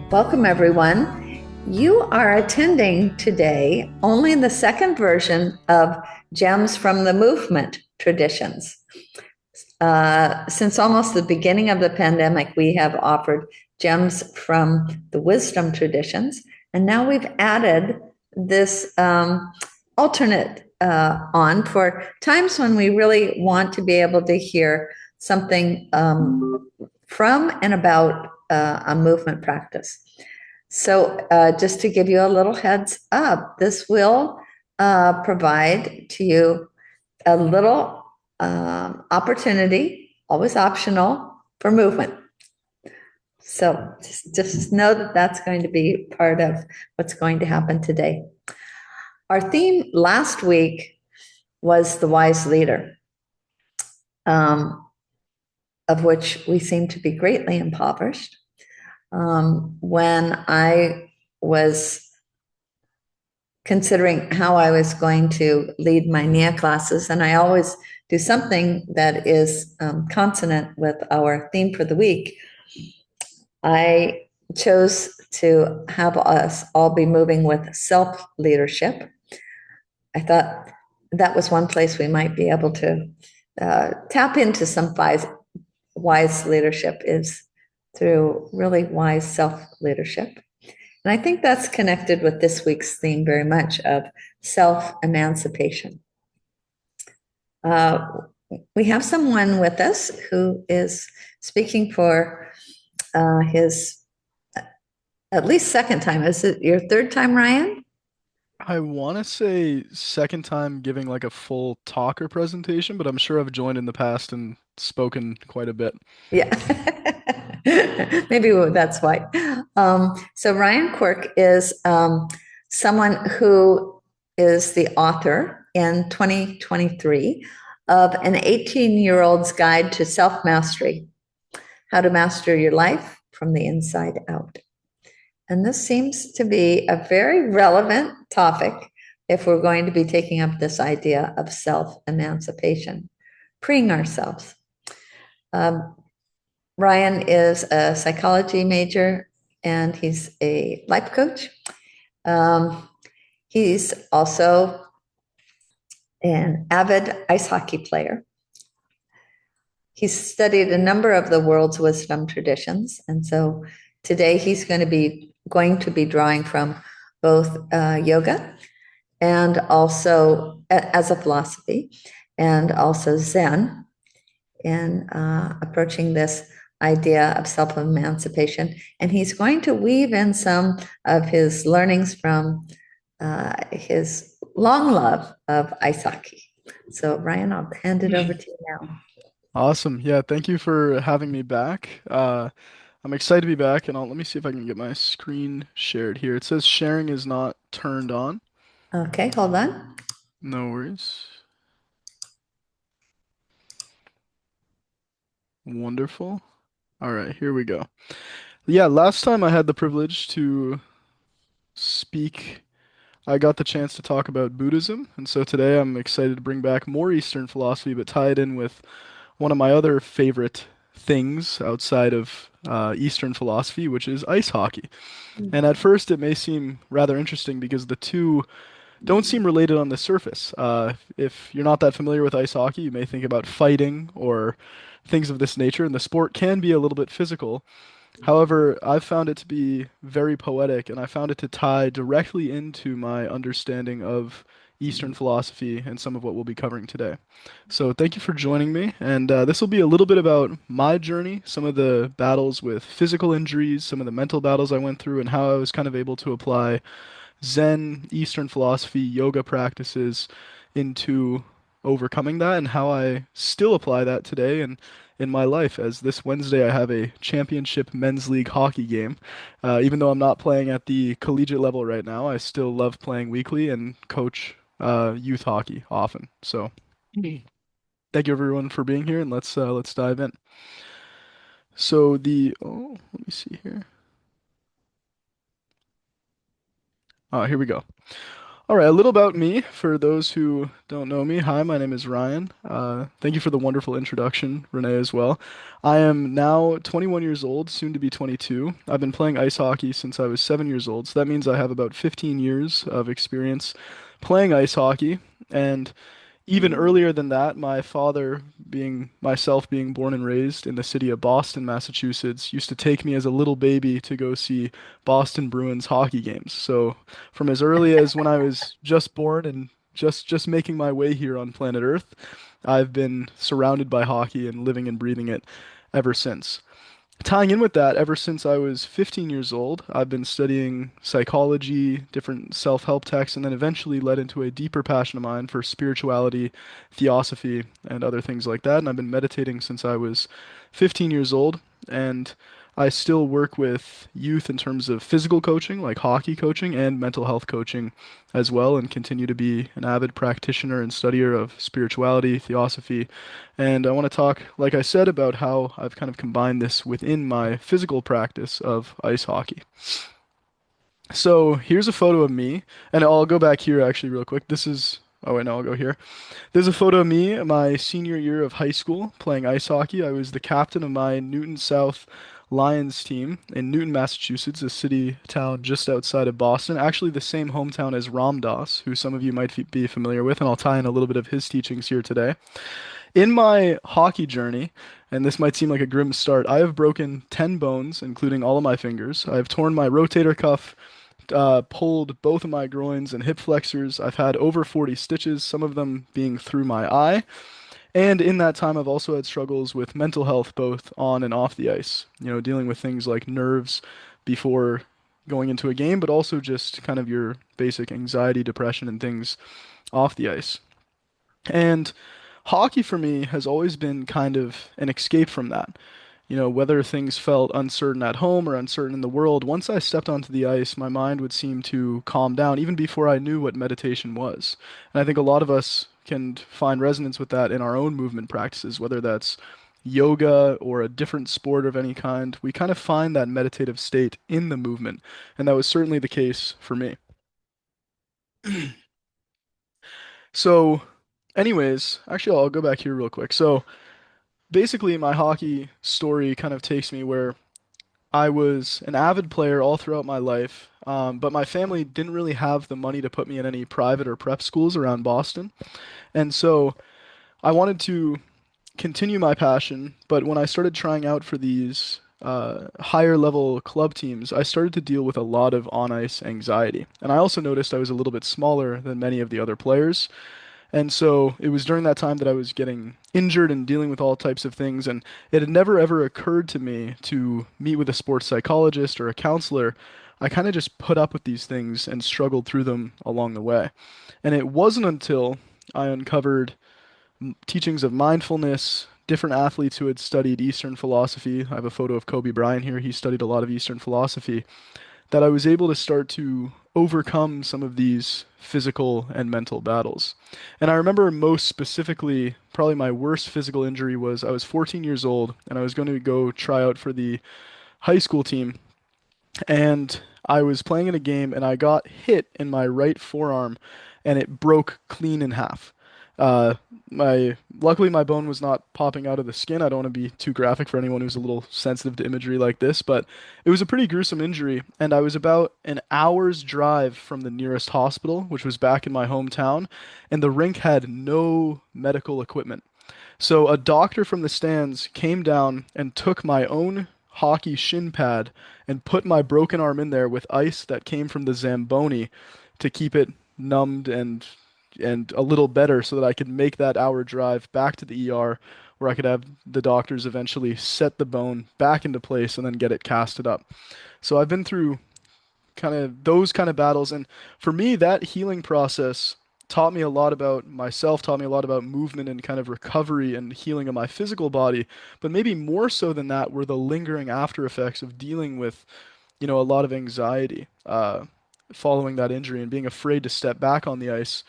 Welcome, everyone. You are attending today only the second version of Gems from the Movement traditions. Since almost the beginning of the pandemic, we have offered gems from the wisdom traditions, and now we've added this alternate on for times when we really want to be able to hear something from and about a movement practice. So, just to give you a little heads up, this will provide to you a little opportunity, always optional, for movement. So, just know that that's going to be part of what's going to happen today. Our theme last week was the wise leader, of which we seem to be greatly impoverished. When I was considering how I was going to lead my NIA classes, and I always do something that is consonant with our theme for the week, I chose to have us all be moving with self-leadership. I thought that was one place we might be able to tap into some wise leadership, is through really wise self-leadership. And I think that's connected with this week's theme very much of self-emancipation. We have someone with us who is speaking for his at least second time. Is it your third time, Ryan? I want to say second time giving like a full talk or presentation, but I'm sure I've joined in the past and spoken quite a bit. Yeah. Maybe that's why. So Ryan Quirk is someone who is the author in 2023 of an 18-year-old's guide to self-mastery, how to master your life from the inside out. And this seems to be a very relevant topic if we're going to be taking up this idea of self-emancipation, freeing ourselves. Um, Ryan is a psychology major and he's a life coach. He's also an avid ice hockey player. He's studied a number of the world's wisdom traditions, and so today he's going to be drawing from both yoga and also as a philosophy, and also Zen in approaching this idea of self-emancipation. And he's going to weave in some of his learnings from his long love of ice hockey. So, Ryan, I'll hand it over to you now. Awesome. Yeah, thank you for having me back. I'm excited to be back, and let me see if I can get my screen shared here. It says sharing is not turned on. Okay, hold on. No worries. Wonderful. All right, here we go. Yeah, last time I had the privilege to speak, I got the chance to talk about Buddhism, and so today I'm excited to bring back more Eastern philosophy, but tie it in with one of my other favorite things outside of Eastern philosophy, which is ice hockey. And at first, it may seem rather interesting because the two don't seem related on the surface. If you're not that familiar with ice hockey, you may think about fighting or things of this nature, and the sport can be a little bit physical. However, I've found it to be very poetic, and I found it to tie directly into my understanding of Eastern philosophy and some of what we'll be covering today. So, thank you for joining me, and this will be a little bit about my journey, some of the battles with physical injuries, some of the mental battles I went through, and how I was kind of able to apply Zen, Eastern philosophy, yoga practices into overcoming that, and how I still apply that today and in my life. As this Wednesday, I have a championship men's league hockey game. Even though I'm not playing at the collegiate level right now, I still love playing weekly and coach youth hockey often. So thank you everyone for being here, and let's dive in. So let me see here. Here we go. All right, a little about me for those who don't know me. Hi, my name is Ryan. Thank you for the wonderful introduction, Renee, as well. I am now 21 years old, soon to be 22. I've been playing ice hockey since I was 7 years old, so that means I have about 15 years of experience playing ice hockey. And even earlier than that, my father, being myself, being born and raised in the city of Boston, Massachusetts, used to take me as a little baby to go see Boston Bruins hockey games. So from as early as when I was just born and just making my way here on planet Earth, I've been surrounded by hockey and living and breathing it ever since. Tying in with that, ever since I was 15 years old, I've been studying psychology, different self-help texts, and then eventually led into a deeper passion of mine for spirituality, theosophy, and other things like that. And I've been meditating since I was 15 years old, and I still work with youth in terms of physical coaching, like hockey coaching, and mental health coaching as well, and continue to be an avid practitioner and studier of spirituality, theosophy, and I want to talk, like I said, about how I've kind of combined this within my physical practice of ice hockey. So here's a photo of me, and I'll go back here actually real quick. Oh wait, no, I'll go here. There's a photo of me my senior year of high school playing ice hockey. I was the captain of my Newton South Lions team in Newton, Massachusetts, a city town just outside of Boston. Actually, the same hometown as Ram Dass, who some of you might be familiar with, and I'll tie in a little bit of his teachings here today. In my hockey journey, and this might seem like a grim start, I have broken 10 bones, including all of my fingers. I've torn my rotator cuff, pulled both of my groins and hip flexors. I've had over 40 stitches, some of them being through my eye. And in that time, I've also had struggles with mental health, both on and off the ice. Dealing with things like nerves before going into a game, but also just kind of your basic anxiety, depression, and things off the ice. And hockey for me has always been kind of an escape from that. Whether things felt uncertain at home or uncertain in the world, once I stepped onto the ice, my mind would seem to calm down even before I knew what meditation was. And I think a lot of us can find resonance with that in our own movement practices, whether that's yoga or a different sport of any kind. We kind of find that meditative state in the movement. And that was certainly the case for me. So, anyways, actually, I'll go back here real quick. So, basically, my hockey story kind of takes me where I was an avid player all throughout my life, but my family didn't really have the money to put me in any private or prep schools around Boston. And so I wanted to continue my passion, but when I started trying out for these higher level club teams, I started to deal with a lot of on ice anxiety. And I also noticed I was a little bit smaller than many of the other players. And so it was during that time that I was getting injured and dealing with all types of things. And it had never ever occurred to me to meet with a sports psychologist or a counselor. I kind of just put up with these things and struggled through them along the way. And it wasn't until I uncovered teachings of mindfulness, different athletes who had studied Eastern philosophy. I have a photo of Kobe Bryant here. He studied a lot of Eastern philosophy that I was able to start to overcome some of these physical and mental battles. And I remember most specifically, probably my worst physical injury was I was 14 years old and I was going to go try out for the high school team and I was playing in a game and I got hit in my right forearm and it broke clean in half. Uh, my luckily my bone was not popping out of the skin. I don't want to be too graphic for anyone who's a little sensitive to imagery like this, but it was a pretty gruesome injury and I was about an hour's drive from the nearest hospital, which was back in my hometown, and the rink had no medical equipment. So a doctor from the stands came down and took my own hockey shin pad and put my broken arm in there with ice that came from the Zamboni to keep it numbed and a little better so that I could make that hour drive back to the ER where I could have the doctors eventually set the bone back into place and then get it casted up. So I've been through kind of those kind of battles. And for me, that healing process taught me a lot about myself, taught me a lot about movement and kind of recovery and healing of my physical body. But maybe more so than that were the lingering after effects of dealing with, a lot of anxiety following that injury and being afraid to step back on the ice.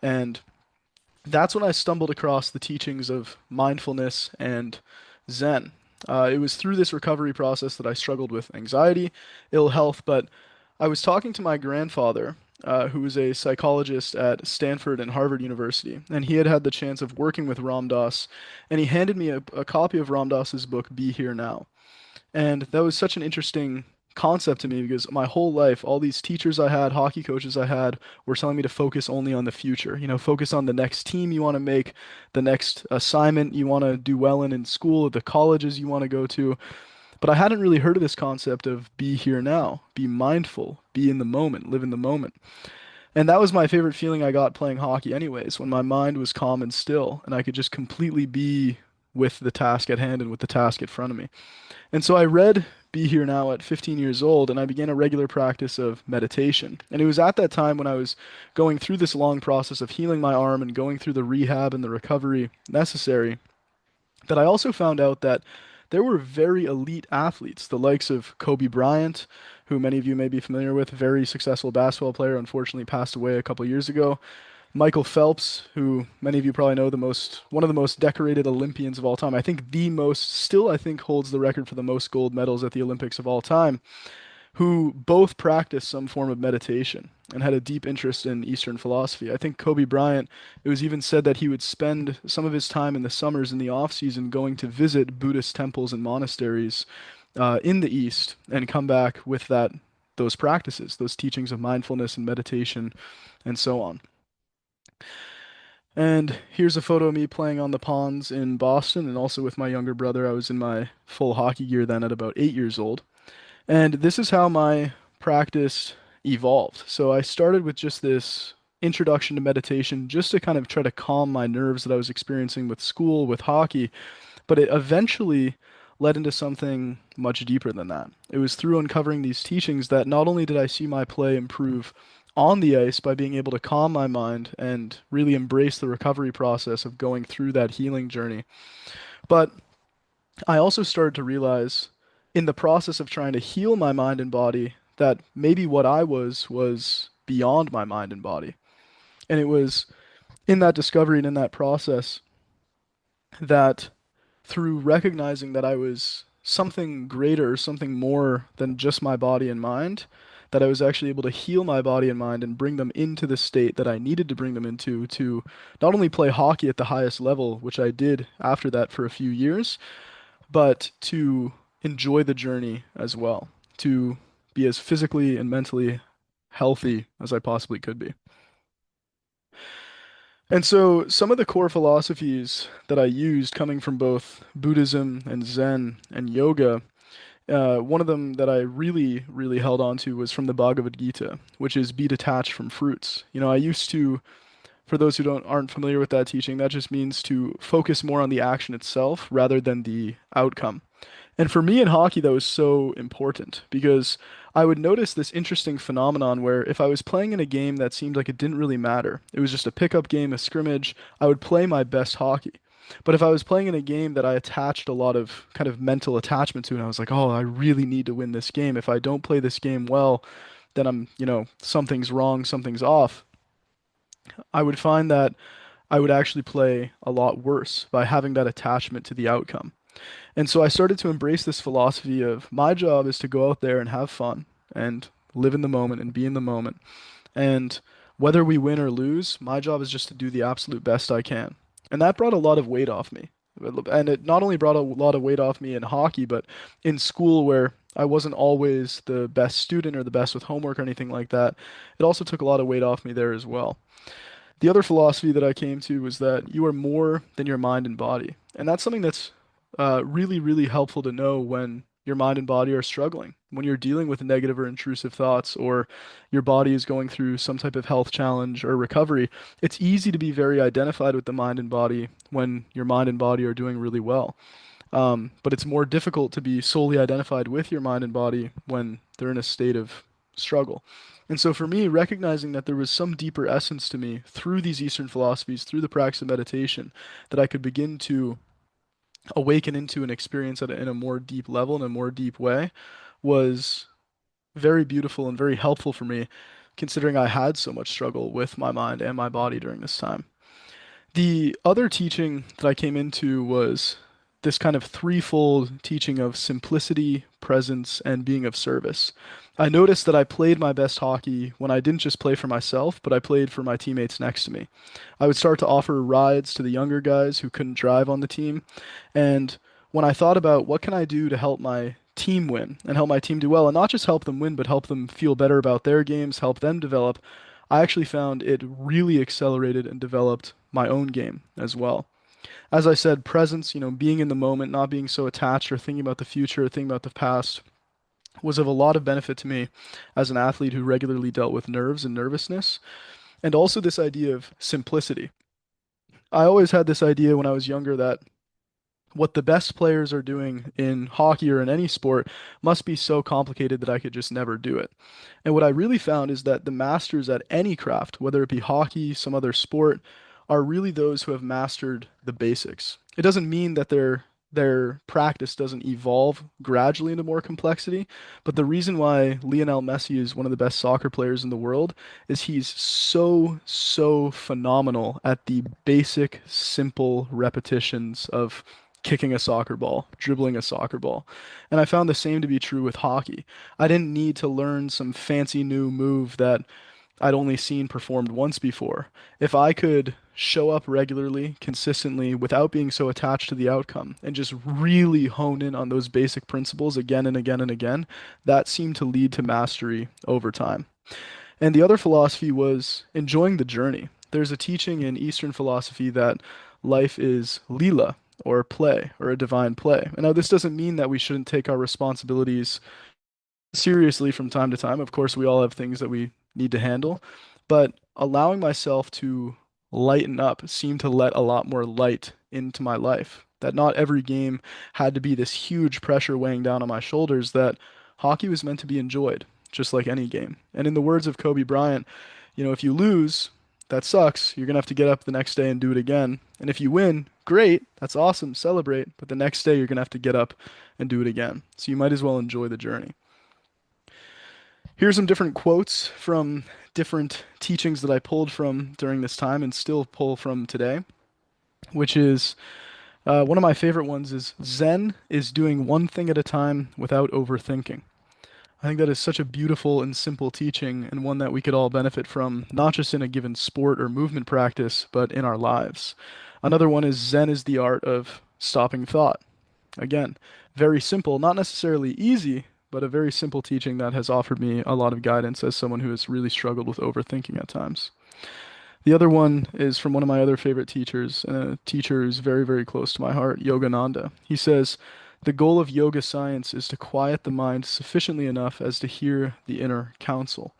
And that's when I stumbled across the teachings of mindfulness and Zen. It was through this recovery process that I struggled with anxiety, ill health, but I was talking to my grandfather, who was a psychologist at Stanford and Harvard University, and he had had the chance of working with Ram Dass, and he handed me a copy of Ram Dass's book, Be Here Now. And that was such an interesting concept to me because my whole life, all these teachers I had, hockey coaches I had, were telling me to focus only on the future. Focus on the next team you want to make, the next assignment you want to do well in school, the colleges you want to go to. But I hadn't really heard of this concept of be here now, be mindful, be in the moment, live in the moment. And that was my favorite feeling I got playing hockey, anyways, when my mind was calm and still, and I could just completely be with the task at hand and with the task in front of me. And so I read Be Here Now at 15 years old, and I began a regular practice of meditation. And it was at that time when I was going through this long process of healing my arm and going through the rehab and the recovery necessary that I also found out that there were very elite athletes, the likes of Kobe Bryant, who many of you may be familiar with, very successful basketball player, unfortunately passed away a couple years ago. Michael Phelps, who many of you probably know, one of the most decorated Olympians of all time. I think the most, still I think holds the record for the most gold medals at the Olympics of all time, who both practiced some form of meditation and had a deep interest in Eastern philosophy. I think Kobe Bryant, it was even said that he would spend some of his time in the summers in the off season going to visit Buddhist temples and monasteries in the East and come back with those practices, those teachings of mindfulness and meditation and so on. And here's a photo of me playing on the ponds in Boston and also with my younger brother. I was in my full hockey gear then at about 8 years old. And this is how my practice evolved. So I started with just this introduction to meditation just to kind of try to calm my nerves that I was experiencing with school, with hockey, but it eventually led into something much deeper than that. It was through uncovering these teachings that not only did I see my play improve on the ice by being able to calm my mind and really embrace the recovery process of going through that healing journey, but I also started to realize in the process of trying to heal my mind and body that maybe what I was beyond my mind and body. And it was in that discovery and in that process that through recognizing that I was something greater, something more than just my body and mind, that I was actually able to heal my body and mind and bring them into the state that I needed to bring them into to not only play hockey at the highest level, which I did after that for a few years, but to enjoy the journey as well, to be as physically and mentally healthy as I possibly could be. And so some of the core philosophies that I used coming from both Buddhism and Zen and yoga, one of them that I really, really held on to was from the Bhagavad Gita, which is be detached from fruits. I used to, for those who aren't familiar with that teaching, that just means to focus more on the action itself rather than the outcome. And for me in hockey, that was so important because I would notice this interesting phenomenon where if I was playing in a game that seemed like it didn't really matter, it was just a pickup game, a scrimmage, I would play my best hockey. But if I was playing in a game that I attached a lot of kind of mental attachment to, and I was like, oh, I really need to win this game. If I don't play this game well, then something's wrong, something's off. I would find that I would actually play a lot worse by having that attachment to the outcome. And so I started to embrace this philosophy of my job is to go out there and have fun and live in the moment and be in the moment. And whether we win or lose, my job is just to do the absolute best I can. And that brought a lot of weight off me. And it not only brought a lot of weight off me in hockey, but in school where I wasn't always the best student or the best with homework or anything like that. It also took a lot of weight off me there as well. The other philosophy that I came to was that you are more than your mind and body. And that's something that's really, really helpful to know when your mind and body are struggling, when you're dealing with negative or intrusive thoughts, or your body is going through some type of health challenge or recovery. It's easy to be very identified with the mind and body when your mind and body are doing really well. But it's more difficult to be solely identified with your mind and body when they're in a state of struggle. And so for me, recognizing that there was some deeper essence to me through these Eastern philosophies, through the practice of meditation, that I could begin to awaken into and experience in a more deep level, in a more deep way, was very beautiful and very helpful for me, considering I had so much struggle with my mind and my body during this time. The other teaching that I came into was this kind of threefold teaching of simplicity, presence, and being of service. I noticed that I played my best hockey when I didn't just play for myself, but I played for my teammates next to me. I would start to offer rides to the younger guys who couldn't drive on the team, and when I thought about what can I do to help my team win and help my team do well, and not just help them win, but help them feel better about their games, help them develop, I actually found it really accelerated and developed my own game as well. As I said, presence, being in the moment, not being so attached or thinking about the future or thinking about the past was of a lot of benefit to me as an athlete who regularly dealt with nerves and nervousness, and also this idea of simplicity. I always had this idea when I was younger that what the best players are doing in hockey or in any sport must be so complicated that I could just never do it. And what I really found is that the masters at any craft, whether it be hockey, some other sport, are really those who have mastered the basics. It doesn't mean that their practice doesn't evolve gradually into more complexity, but the reason why Lionel Messi is one of the best soccer players in the world is he's so phenomenal at the basic, simple repetitions of kicking a soccer ball, dribbling a soccer ball. And I found the same to be true with hockey. I didn't need to learn some fancy new move that I'd only seen performed once before. If I could show up regularly, consistently, without being so attached to the outcome, and just really hone in on those basic principles again and again and again, that seemed to lead to mastery over time. And the other philosophy was enjoying the journey. There's a teaching in Eastern philosophy that life is lila, or play, or a divine play. And now this doesn't mean that we shouldn't take our responsibilities seriously from time to time. Of course, we all have things that we need to handle, but allowing myself to lighten up seemed to let a lot more light into my life. That not every game had to be this huge pressure weighing down on my shoulders, that hockey was meant to be enjoyed, just like any game. And in the words of Kobe Bryant, if you lose, that sucks. You're gonna have to get up the next day and do it again. And if you win, great, that's awesome, celebrate. But the next day, you're gonna have to get up and do it again. So you might as well enjoy the journey. Here's some different quotes from different teachings that I pulled from during this time and still pull from today, which is one of my favorite ones is Zen is doing one thing at a time without overthinking. I think that is such a beautiful and simple teaching and one that we could all benefit from, not just in a given sport or movement practice, but in our lives. Another one is Zen is the art of stopping thought. Again, very simple, not necessarily easy, but a very simple teaching that has offered me a lot of guidance as someone who has really struggled with overthinking at times. The other one is from one of my other favorite teachers, and a teacher who's very, very close to my heart, Yogananda. He says, the goal of yoga science is to quiet the mind sufficiently enough as to hear the inner counsel.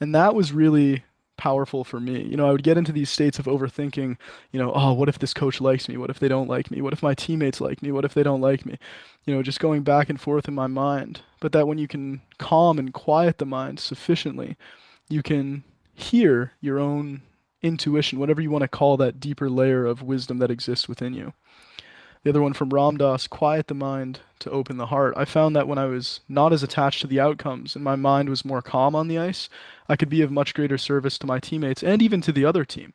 And that was really powerful for me. I would get into these states of overthinking, oh, what if this coach likes me? What if they don't like me? What if my teammates like me? What if they don't like me? Just going back and forth in my mind. But that when you can calm and quiet the mind sufficiently, you can hear your own intuition, whatever you want to call that deeper layer of wisdom that exists within you. The other one from Ram Dass, quiet the mind to open the heart. I found that when I was not as attached to the outcomes and my mind was more calm on the ice, I could be of much greater service to my teammates and even to the other team.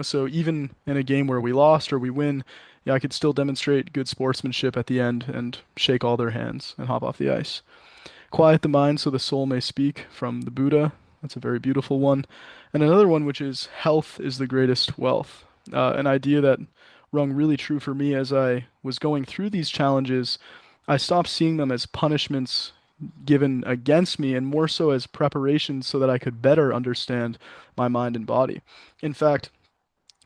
So even in a game where we lost or we win, yeah, I could still demonstrate good sportsmanship at the end and shake all their hands and hop off the ice. Quiet the mind so the soul may speak from the Buddha. That's a very beautiful one. And another one, which is health is the greatest wealth. An idea that rung really true for me as I was going through these challenges. I stopped seeing them as punishments given against me and more so as preparations so that I could better understand my mind and body. In fact,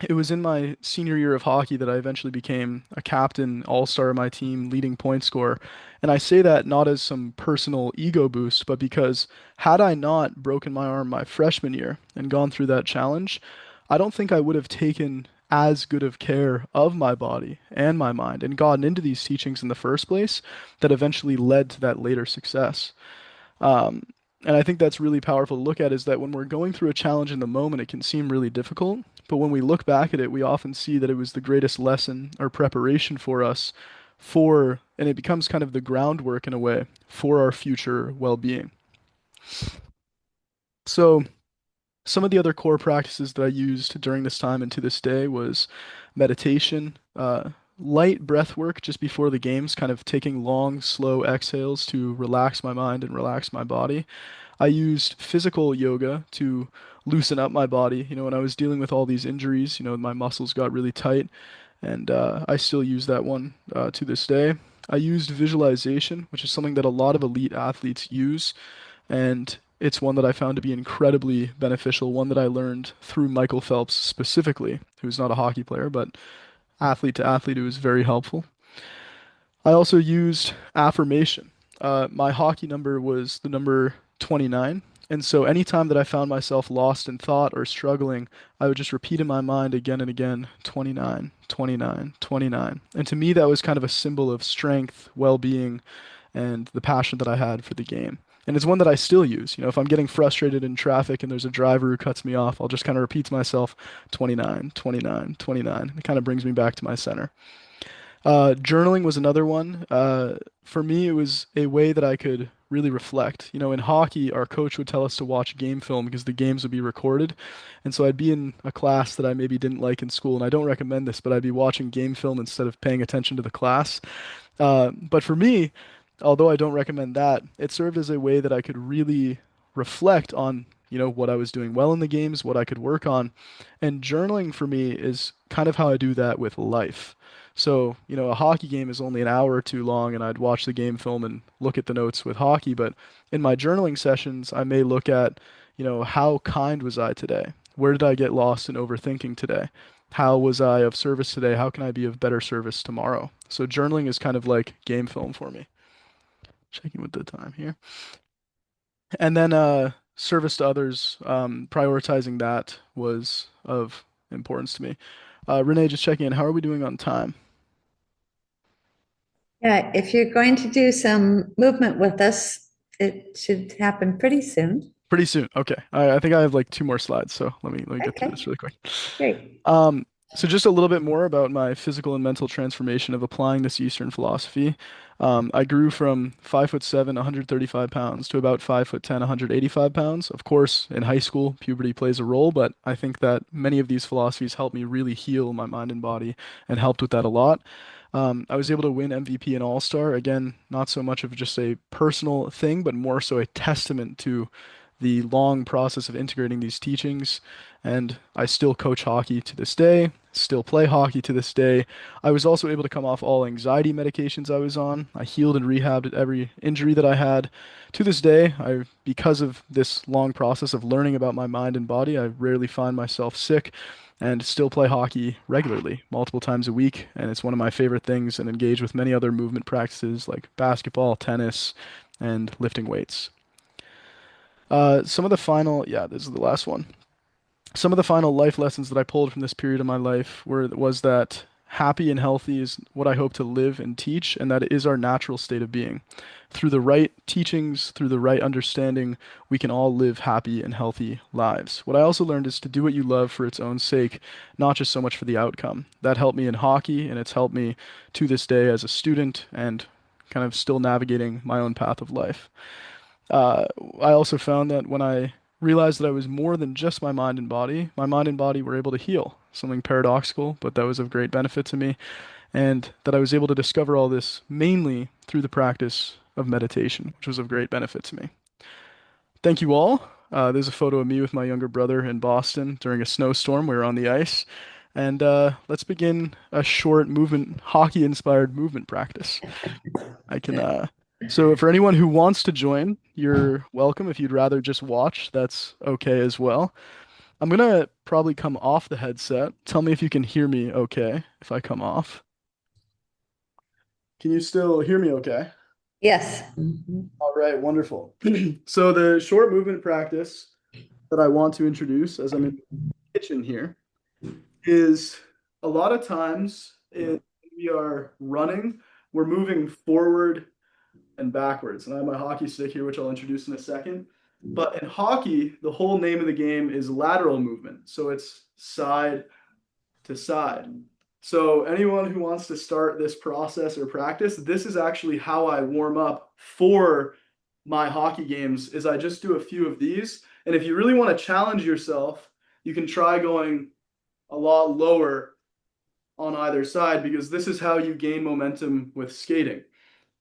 it was in my senior year of hockey that I eventually became a captain, all-star of my team, leading point scorer. And I say that not as some personal ego boost, but because had I not broken my arm my freshman year and gone through that challenge, I don't think I would have taken as good of care of my body and my mind and gotten into these teachings in the first place that eventually led to that later success. Um, and I think that's really powerful to look at is that when we're going through a challenge in the moment, it can seem really difficult. But when we look back at it, we often see that it was the greatest lesson or preparation for us and it becomes kind of the groundwork in a way for our future well-being. So, some of the other core practices that I used during this time and to this day was meditation. light breath work just before the games, kind of taking long, slow exhales to relax my mind and relax my body. I used physical yoga to loosen up my body. When I was dealing with all these injuries, my muscles got really tight, and I still use that one to this day. I used visualization, which is something that a lot of elite athletes use, and it's one that I found to be incredibly beneficial, one that I learned through Michael Phelps specifically, who's not a hockey player, but athlete to athlete, it was very helpful. I also used affirmation. My hockey number was the number 29. And so anytime that I found myself lost in thought or struggling, I would just repeat in my mind again and again, 29, 29, 29. And to me, that was kind of a symbol of strength, well-being, and the passion that I had for the game. And it's one that I still use. If I'm getting frustrated in traffic and there's a driver who cuts me off, I'll just kind of repeat to myself, 29, 29, 29. It kind of brings me back to my center. Journaling was another one. For me, it was a way that I could really reflect. In hockey, our coach would tell us to watch game film because the games would be recorded. And so I'd be in a class that I maybe didn't like in school, and I don't recommend this, but I'd be watching game film instead of paying attention to the class. But for me, although I don't recommend that, it served as a way that I could really reflect on, what I was doing well in the games, what I could work on. And journaling for me is kind of how I do that with life. So, a hockey game is only an hour or two long, and I'd watch the game film and look at the notes with hockey. But in my journaling sessions, I may look at, how kind was I today? Where did I get lost in overthinking today? How was I of service today? How can I be of better service tomorrow? So journaling is kind of like game film for me. Checking with the time here. And then service to others, prioritizing that was of importance to me. Renee, just checking in. How are we doing on time? Yeah, if you're going to do some movement with us, it should happen pretty soon. Pretty soon. Okay. I think I have like two more slides, so let me get through Okay, this really quick. great. Um, so just a little bit more about my physical and mental transformation of applying this Eastern philosophy. I grew from 5'7", 135 pounds to about 5'10", 185 pounds. Of course, in high school, puberty plays a role, but I think that many of these philosophies helped me really heal my mind and body and helped with that a lot. I was able to win MVP and All-Star. Again, not so much of just a personal thing, but more so a testament to the long process of integrating these teachings. And I still coach hockey to this day, still play hockey to this day. I was also able to come off all anxiety medications I was on. I healed and rehabbed every injury that I had. To this day, because of this long process of learning about my mind and body, I rarely find myself sick and still play hockey regularly, multiple times a week. And it's one of my favorite things and engage with many other movement practices like basketball, tennis, and lifting weights. Some of the final, yeah, this is the last one. Some of the final life lessons that I pulled from this period of my life was that happy and healthy is what I hope to live and teach, and that it is our natural state of being. Through the right teachings, through the right understanding, we can all live happy and healthy lives. What I also learned is to do what you love for its own sake, not just so much for the outcome. That helped me in hockey, and it's helped me to this day as a student and kind of still navigating my own path of life. Uh, I also found that when I realized that I was more than just my mind and body were able to heal. Something paradoxical, but that was of great benefit to me, and that I was able to discover all this mainly through the practice of meditation, which was of great benefit to me. Thank you all. There's a photo of me with my younger brother in Boston during a snowstorm. We were on the ice. And let's begin a short movement, hockey-inspired movement practice. I can so for anyone who wants to join, you're welcome. If you'd rather just watch, that's okay as well. I'm gonna probably come off the headset. Tell me if you can hear me okay if I come off. Can you still hear me okay? Yes. Mhm. All right, wonderful. So the short movement practice that I want to introduce as I'm in the kitchen here is a lot of times we are running, we're moving forward and backwards. And I have my hockey stick here, which I'll introduce in a second. But in hockey, the whole name of the game is lateral movement. So it's side to side. So anyone who wants to start this process or practice, this is actually how I warm up for my hockey games is I just do a few of these. And if you really want to challenge yourself, you can try going a lot lower on either side because this is how you gain momentum with skating.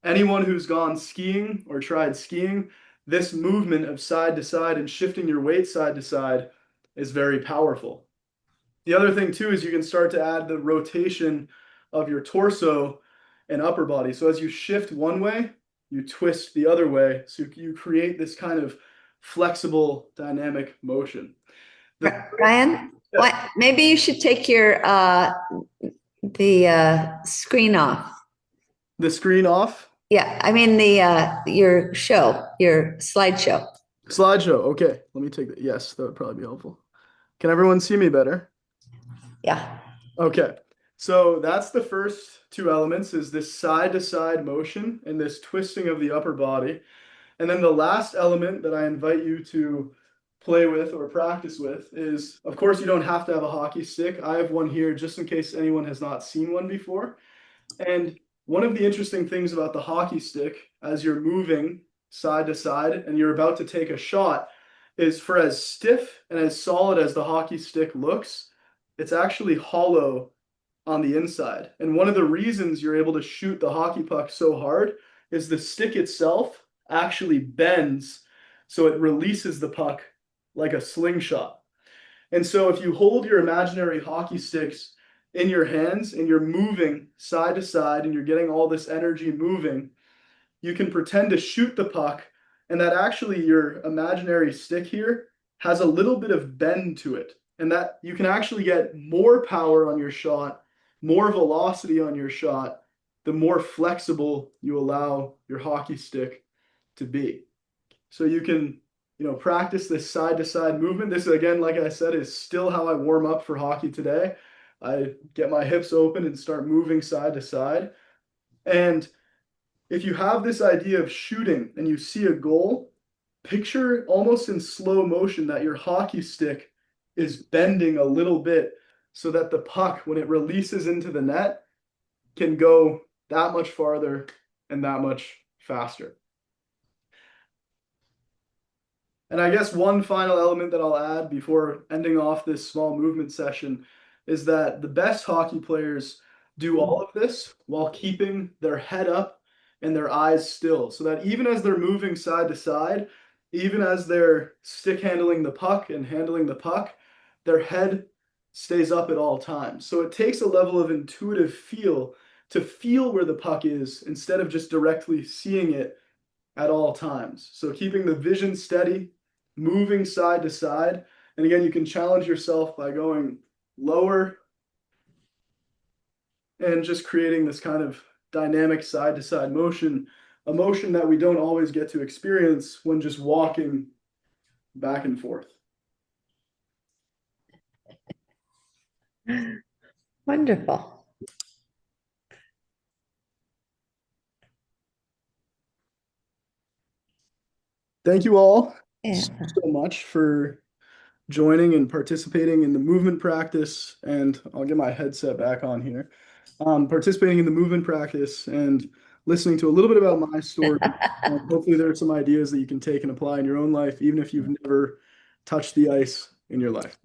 Anyone who's gone skiing or tried skiing, this movement of side to side and shifting your weight side to side is very powerful. The other thing too is you can start to add the rotation of your torso and upper body. So as you shift one way, you twist the other way. So you create this kind of flexible dynamic motion. Ryan, what, maybe you should take your the screen off. The screen off? Yeah, I mean your show, your slideshow. Slideshow. Okay, let me take that. Yes, that would probably be helpful. Can everyone see me better? Yeah. Okay. So that's the first two elements is this side to side motion and this twisting of the upper body. And then the last element that I invite you to play with or practice with is, of course, you don't have to have a hockey stick. I have one here just in case anyone has not seen one before. And one of the interesting things about the hockey stick as you're moving side to side and you're about to take a shot is for as stiff and as solid as the hockey stick looks, it's actually hollow on the inside. And one of the reasons you're able to shoot the hockey puck so hard is the stick itself actually bends so it releases the puck like a slingshot. And so if you hold your imaginary hockey sticks in your hands and you're moving side to side and you're getting all this energy moving, you can pretend to shoot the puck and that actually your imaginary stick here has a little bit of bend to it. And that you can actually get more power on your shot, more velocity on your shot, the more flexible you allow your hockey stick to be. So you can, practice this side to side movement. This, again, like I said, is still how I warm up for hockey today. I get my hips open and start moving side to side. And if you have this idea of shooting and you see a goal, picture almost in slow motion that your hockey stick is bending a little bit so that the puck, when it releases into the net, can go that much farther and that much faster. And I guess one final element that I'll add before ending off this small movement session is that the best hockey players do all of this while keeping their head up and their eyes still, so that even as they're moving side to side, even as they're stick handling the puck and handling the puck, their head stays up at all times. So it takes a level of intuitive feel to feel where the puck is instead of just directly seeing it at all times. So keeping the vision steady, moving side to side. And again, you can challenge yourself by going lower and just creating this kind of dynamic side to side motion, a motion that we don't always get to experience when just walking back and forth. Wonderful. Thank you all Yeah. so much for joining and participating in the movement practice. And I'll get my headset back on here. Participating in the movement practice and listening to a little bit about my story. Hopefully there are some ideas that you can take and apply in your own life, even if you've never touched the ice in your life.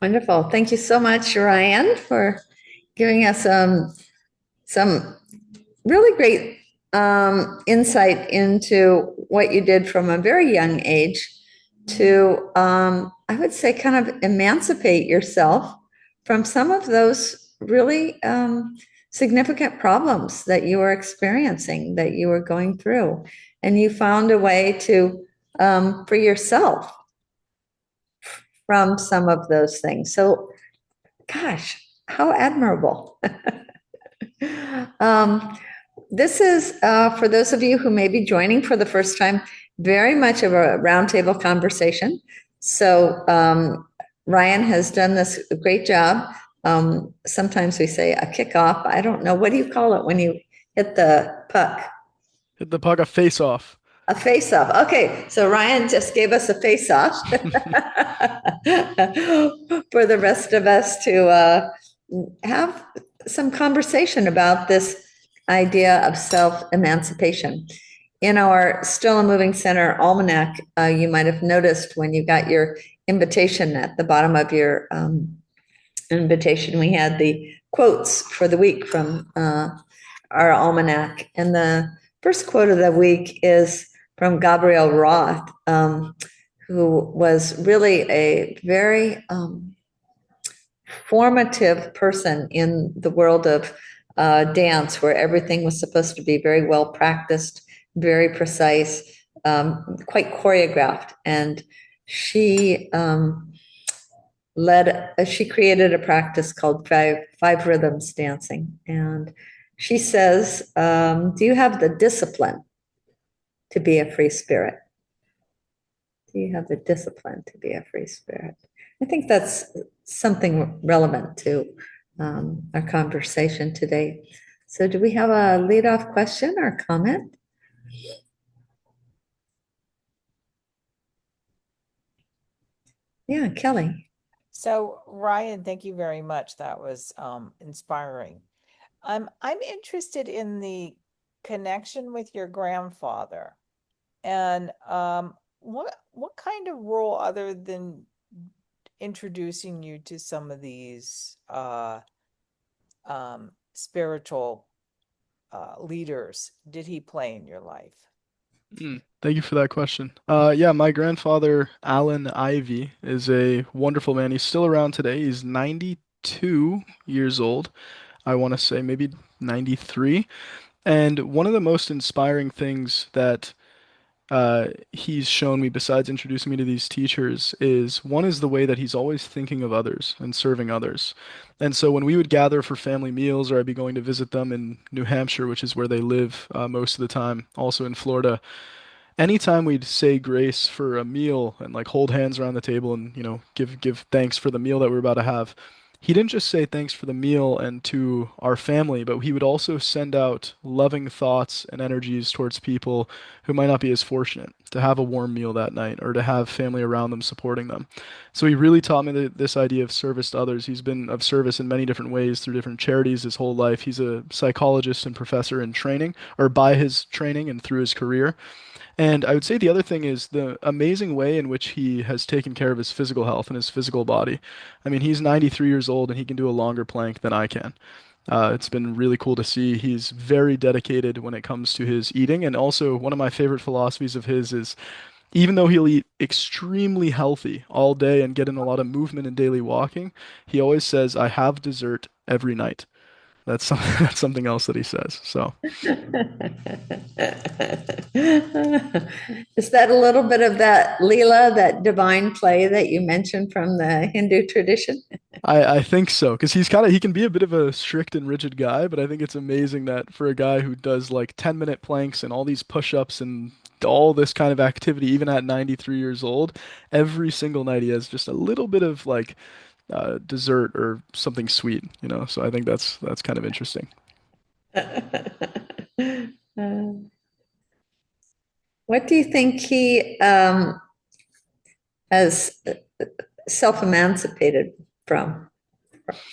Wonderful. Thank you so much, Ryan, for giving us some really great insight into what you did from a very young age to, I would say, kind of emancipate yourself from some of those really significant problems that you were experiencing, that you were going through. And you found a way to free yourself from some of those things. So, gosh, how admirable. This is, for those of you who may be joining for the first time, very much of a roundtable conversation. So Ryan has done this great job. Sometimes we say a kickoff. I don't know. What do you call it when you hit the puck? Hit the puck, a face off. A face-off. Okay, so Ryan just gave us a face-off for the rest of us to have some conversation about this idea of self-emancipation. in our Still a Moving Center almanac, you might have noticed when you got your invitation at the bottom of your invitation, we had the quotes for the week from our almanac. And the first quote of the week is from Gabrielle Roth, who was really a very formative person in the world of dance, where everything was supposed to be very well practiced, very precise, quite choreographed. And she she created a practice called five rhythms dancing. And she says, do you have the discipline to be a free spirit? Do you have the discipline to be a free spirit? I think that's something relevant to our conversation today. So, do we have a leadoff question or comment? Yeah, Kelly. So, Ryan, thank you very much. That was inspiring. I'm interested in the connection with your grandfather, and what kind of role, other than introducing you to some of these spiritual leaders, did he play in your life? Thank you for that question. Yeah, my grandfather, Alan Ivy, is a wonderful man. He's still around today. He's 92 years old. I want to say maybe 93. And one of the most inspiring things that he's shown me, besides introducing me to these teachers, is one is the way that he's always thinking of others and serving others. And so when we would gather for family meals, or I'd be going to visit them in New Hampshire, which is where they live most of the time, also in Florida, anytime we'd say grace for a meal and like hold hands around the table and give thanks for the meal that we're about to have, he didn't just say thanks for the meal and to our family, but he would also send out loving thoughts and energies towards people who might not be as fortunate to have a warm meal that night or to have family around them supporting them. So he really taught me this idea of service to others. He's been of service in many different ways through different charities his whole life. He's a psychologist and professor in training, or by his training and through his career. And I would say the other thing is the amazing way in which he has taken care of his physical health and his physical body. I mean, he's 93 years old and he can do a longer plank than I can. It's been really cool to see. He's very dedicated when it comes to his eating. And also, one of my favorite philosophies of his is even though he'll eat extremely healthy all day and get in a lot of movement and daily walking, he always says, I have dessert every night. That's something else that he says. So. Is that a little bit of that Leela, that divine play that you mentioned from the Hindu tradition? I think so, because he can be a bit of a strict and rigid guy, but I think it's amazing that for a guy who does like 10-minute planks and all these push-ups and all this kind of activity, even at 93 years old, every single night he has just a little bit of like dessert or something sweet, you know. So I think that's kind of interesting. What do you think he has self-emancipated from?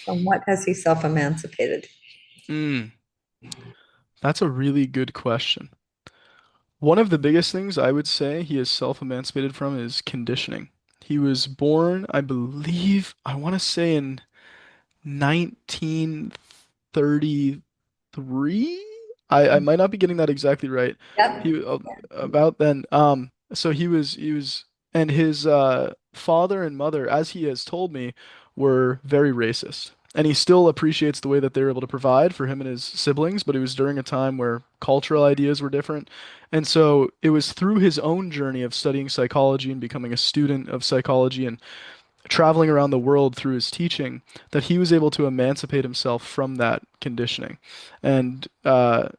From what has he self-emancipated? Mm, that's a really good question. One of the biggest things I would say he is self-emancipated from is conditioning. He was born, I believe, I want to say in 1933. I might not be getting that exactly right. Yep. He about then. So he was, and his father and mother, as he has told me, were very racist. And he still appreciates the way that they were able to provide for him and his siblings, but it was during a time where cultural ideas were different. And so it was through his own journey of studying psychology and becoming a student of psychology and traveling around the world through his teaching that he was able to emancipate himself from that conditioning. And to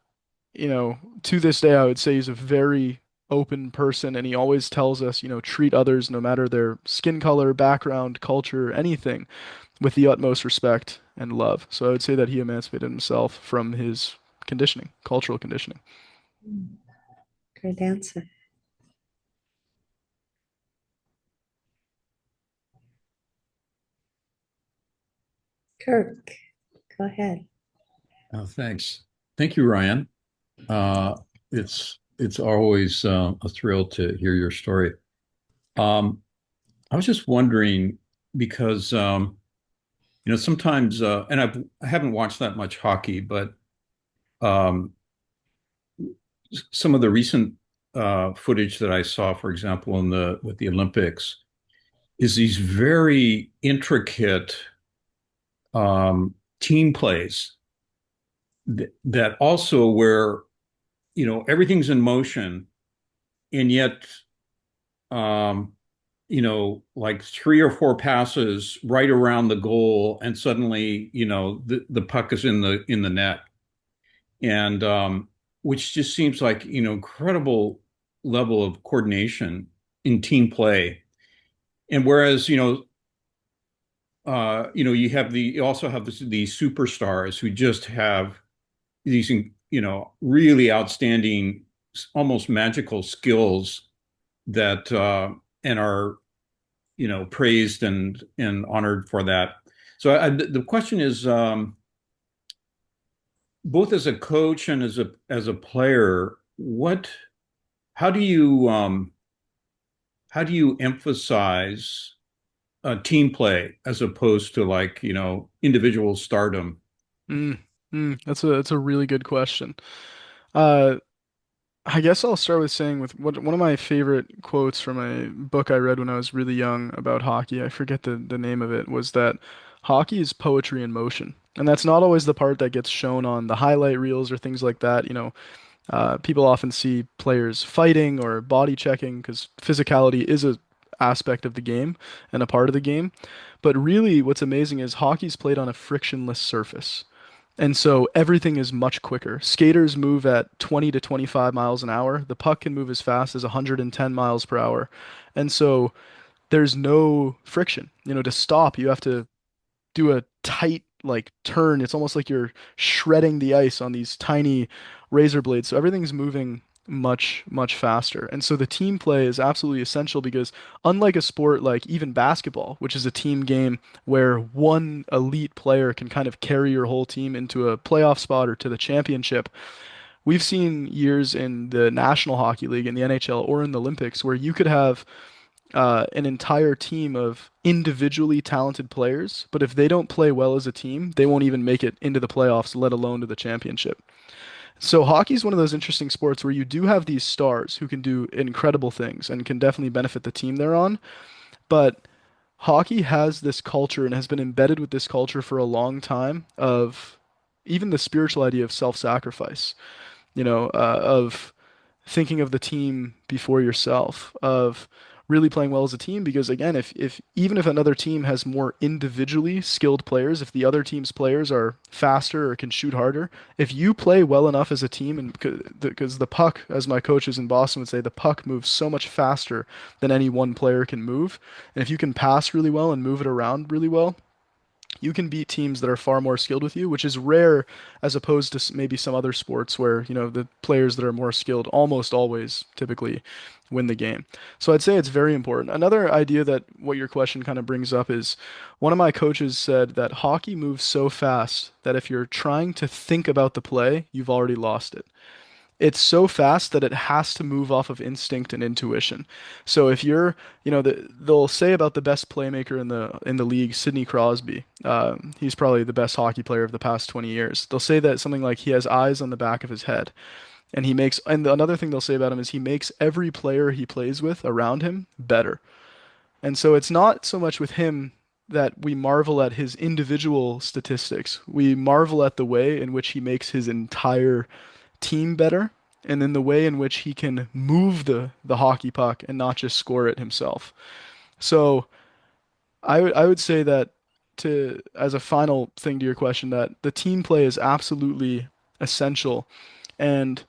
this day, I would say he's a very open person, and he always tells us, treat others, no matter their skin color, background, culture, anything, with the utmost respect and love. So I would say that he emancipated himself from his conditioning, cultural conditioning. Great answer. Kirk, go ahead. Thanks. Thank you, Ryan. Uh, it's It's always a thrill to hear your story. Um, I was just wondering because sometimes and I haven't watched that much hockey, but um, some of the recent footage that I saw, for example, in the with the Olympics, is these very intricate team plays that also where everything's in motion and yet um, like three or four passes right around the goal, and suddenly, the puck is in the net, and which just seems like incredible level of coordination in team play. And whereas you also have these superstars who just have these really outstanding, almost magical skills that and are praised and honored for that. So the question is, both as a coach and as a player, how do you um, how do you emphasize team play as opposed to like individual stardom? Mm, that's a really good question. Uh, I guess I'll start with saying with one of my favorite quotes from a book I read when I was really young about hockey. I forget the name of it, was that hockey is poetry in motion. And that's not always the part that gets shown on the highlight reels or things like that. People often see players fighting or body checking because physicality is a aspect of the game and a part of the game. But really, what's amazing is hockey's played on a frictionless surface. And so everything is much quicker. Skaters move at 20 to 25 miles an hour. The puck can move as fast as 110 miles per hour. And so there's no friction. To stop, you have to do a tight like turn. It's almost like you're shredding the ice on these tiny razor blades. So everything's moving much, much faster. And so the team play is absolutely essential because unlike a sport like even basketball, which is a team game where one elite player can kind of carry your whole team into a playoff spot or to the championship, we've seen years in the National Hockey League, in the NHL, or in the Olympics where you could have an entire team of individually talented players, but if they don't play well as a team, they won't even make it into the playoffs, let alone to the championship. So hockey is one of those interesting sports where you do have these stars who can do incredible things and can definitely benefit the team they're on, but hockey has this culture and has been embedded with this culture for a long time of even the spiritual idea of self-sacrifice, of thinking of the team before yourself, of really playing well as a team. Because again, if even if another team has more individually skilled players, if the other team's players are faster or can shoot harder, if you play well enough as a team, and because the puck, as my coaches in Boston would say, the puck moves so much faster than any one player can move. And if you can pass really well and move it around really well, you can beat teams that are far more skilled with you, which is rare as opposed to maybe some other sports where, the players that are more skilled almost always typically win the game. So I'd say it's very important. Another idea that what your question kind of brings up is one of my coaches said that hockey moves so fast that if you're trying to think about the play, you've already lost it. It's so fast that it has to move off of instinct and intuition. So if you're, they'll say about the best playmaker in the league, Sidney Crosby. He's probably the best hockey player of the past 20 years. They'll say that something like he has eyes on the back of his head, and another thing they'll say about him is he makes every player he plays with around him better. And so it's not so much with him that we marvel at his individual statistics. We marvel at the way in which he makes his entire team better, and then the way in which he can move the hockey puck and not just score it himself. So I would say that to as a final thing to your question, that the team play is absolutely essential. And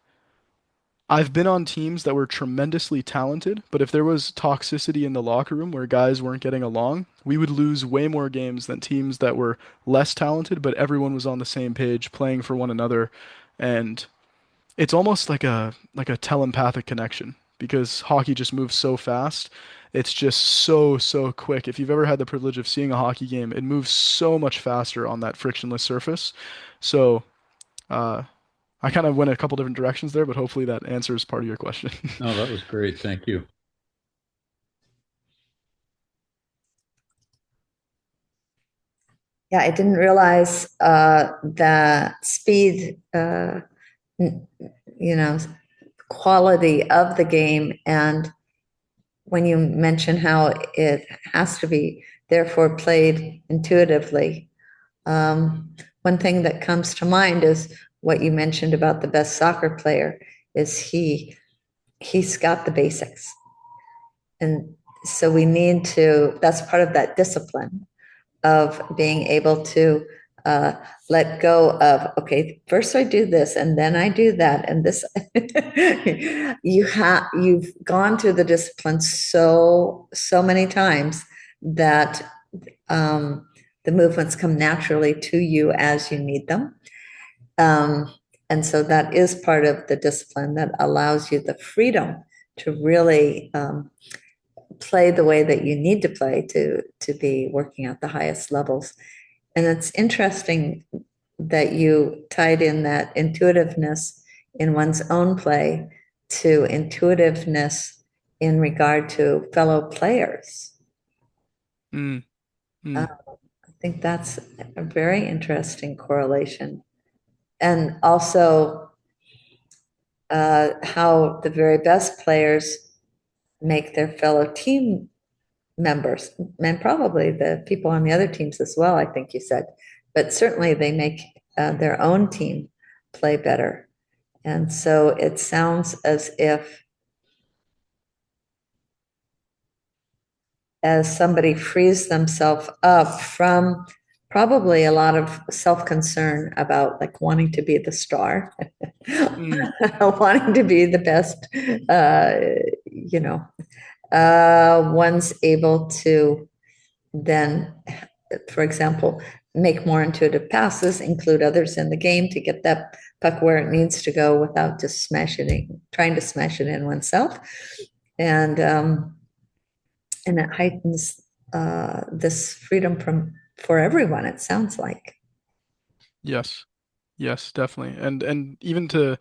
I've been on teams that were tremendously talented, but if there was toxicity in the locker room where guys weren't getting along, we would lose way more games than teams that were less talented, but everyone was on the same page, playing for one another. And it's almost like a telepathic connection because hockey just moves so fast. It's just so quick. If you've ever had the privilege of seeing a hockey game, it moves so much faster on that frictionless surface. So, uh, I kind of went a couple different directions there, but hopefully that answers part of your question. No, that was great. Thank you. Yeah, I didn't realize the speed, you know, quality of the game. And when you mention how it has to be therefore played intuitively, one thing that comes to mind is what you mentioned about the best soccer player is he's got the basics. And so we need to, that's part of that discipline of being able to uh, let go of, okay, first I do this and then I do that. And this, you've gone through the discipline so many times that the movements come naturally to you as you need them. Um, and so that is part of the discipline that allows you the freedom to really play the way that you need to play to be working at the highest levels. And it's interesting that you tied in that intuitiveness in one's own play to intuitiveness in regard to fellow players. Mm, I mm, think that's a very interesting correlation. And also how the very best players make their fellow team members, and probably the people on the other teams as well, I think you said, but certainly they make their own team play better. And so it sounds as if as somebody frees themselves up from probably a lot of self-concern about like wanting to be the star, mm. wanting to be the best, you know, one's able to then, for example, make more intuitive passes, include others in the game to get that puck where it needs to go without just trying to smash it in oneself. And and it heightens this freedom for everyone, it sounds like. Yes. Yes, definitely. And even to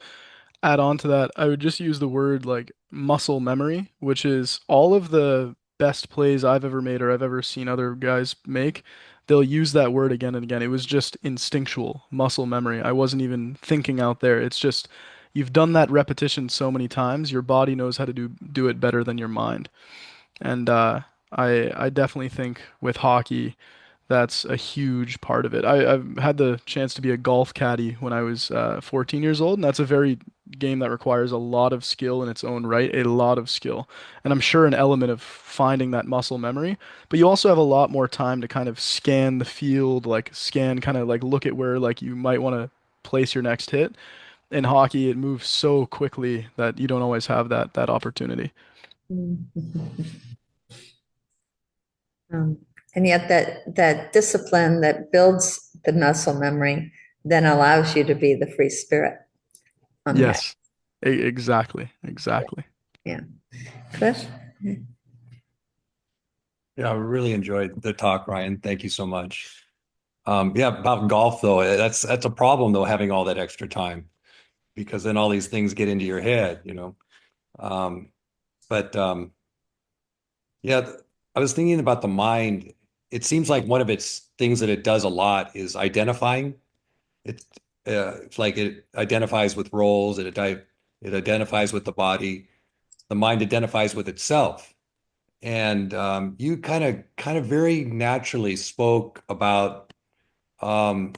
add on to that, I would just use the word like muscle memory, which is all of the best plays I've ever made or I've ever seen other guys make. They'll use that word again and again. It was just instinctual muscle memory. I wasn't even thinking out there. It's just you've done that repetition so many times, your body knows how to do it better than your mind. And I definitely think with hockey, that's a huge part of it. I've had the chance to be a golf caddy when I was 14 years old, and that's a very game that requires a lot of skill in its own right, a lot of skill. And I'm sure an element of finding that muscle memory, but you also have a lot more time to kind of scan the field, like scan, kind of like look at where like you might want to place your next hit. In hockey, it moves so quickly that you don't always have that opportunity. Um, and yet that discipline that builds the muscle memory then allows you to be the free spirit on the ice. Yes, exactly, exactly. Yeah. Cliff? Yeah, I really enjoyed the talk, Ryan. Thank you so much. Yeah, about golf though, that's a problem though, having all that extra time because then all these things get into your head, you know. Um, but yeah, I was thinking about the mind. It seems like one of its things that it does a lot is identifying. It it's like it identifies with roles, it identifies with the body. The mind identifies with itself. And you kind of very naturally spoke about um,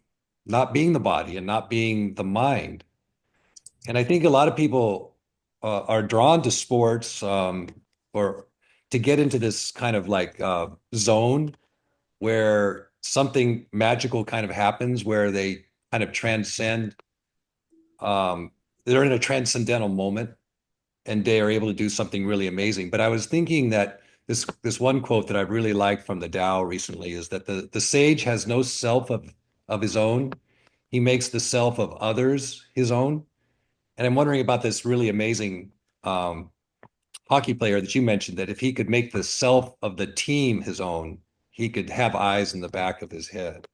not being the body and not being the mind. And I think a lot of people are drawn to sports or to get into this kind of like zone where something magical kind of happens, where they kind of transcend. Um, they're in a transcendental moment and they are able to do something really amazing. But I was thinking that this one quote that I've really liked from the Tao recently is that the sage has no self of his own. He makes the self of others his own. And I'm wondering about this really amazing hockey player that you mentioned, that if he could make the self of the team his own, he could have eyes in the back of his head.